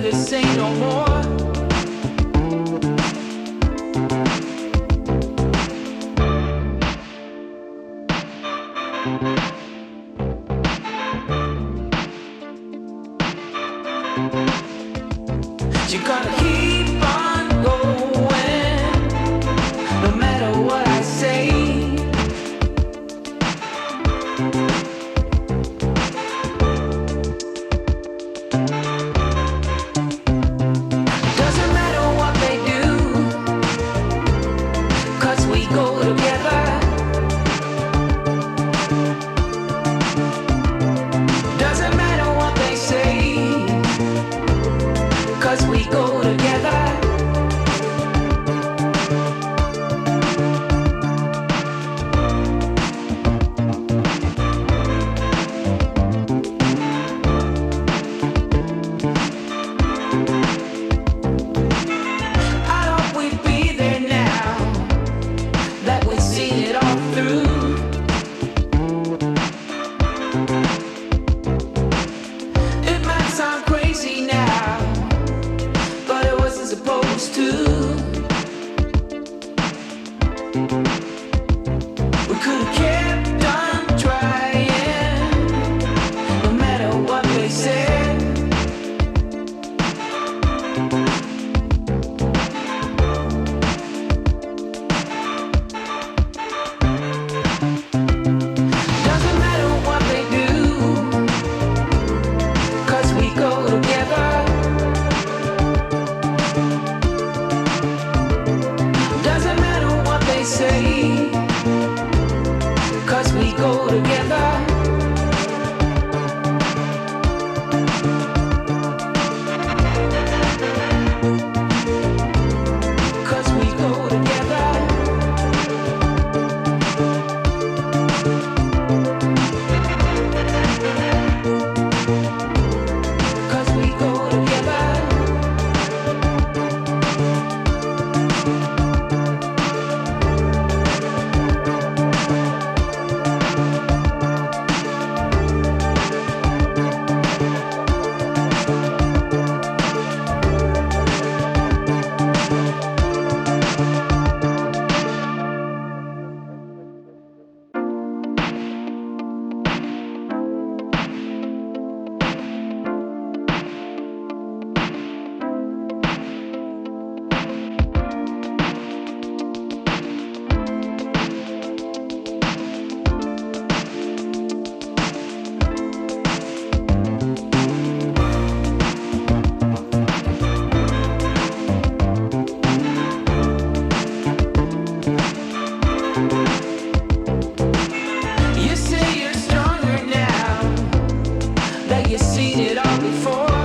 this ain't no more. You gotta keep on going, no matter what I say. Doesn't matter what they do, 'cause we go together. Doesn't matter what they say, 'cause we go together. I hope we'd be there now, that we've seen it all through. It might sound crazy now, but it wasn't supposed to. We could have kept on trying, no matter what they said. Doesn't matter what they do, 'cause we go together. Doesn't matter what they say, 'cause we go together. Cause we go together. Cause we go together. You say you're stronger now, that you've seen it all before.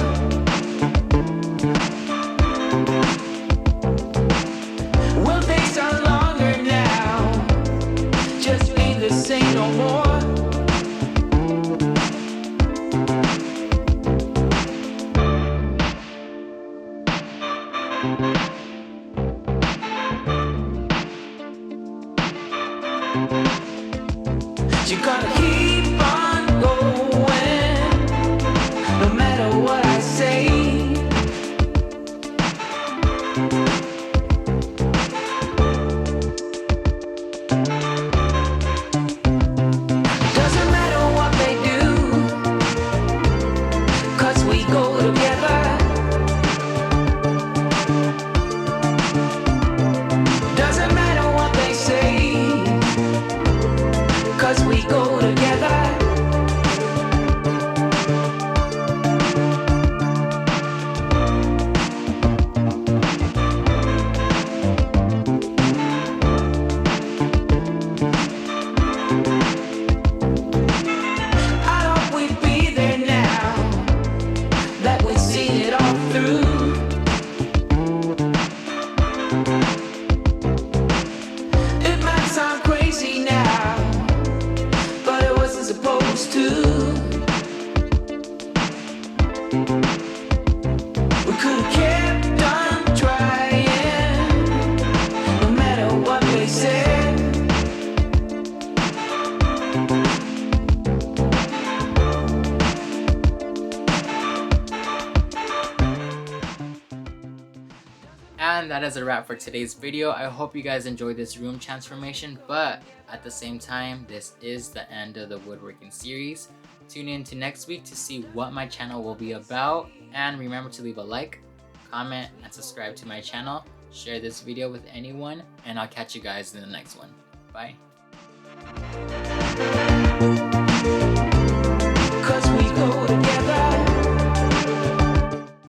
Well, days are longer now, just ain't the same no more. You gotta keep on going, no matter what I say. Doesn't matter what they do, 'cause we go together. Doesn't matter what they say, 'cause we go together. I hope we'd be there now, that we've seen it all through. It might sound crazy now, but it wasn't supposed to. We could have kept on trying, no matter what they said. And that is a wrap for today's video. I hope you guys enjoyed this room transformation, but at the same time, this is the end of the woodworking series. Tune in to next week to see what my channel will be about, and remember to leave a like, comment, and subscribe to my channel. Share this video with anyone, and I'll catch you guys in the next one. Bye.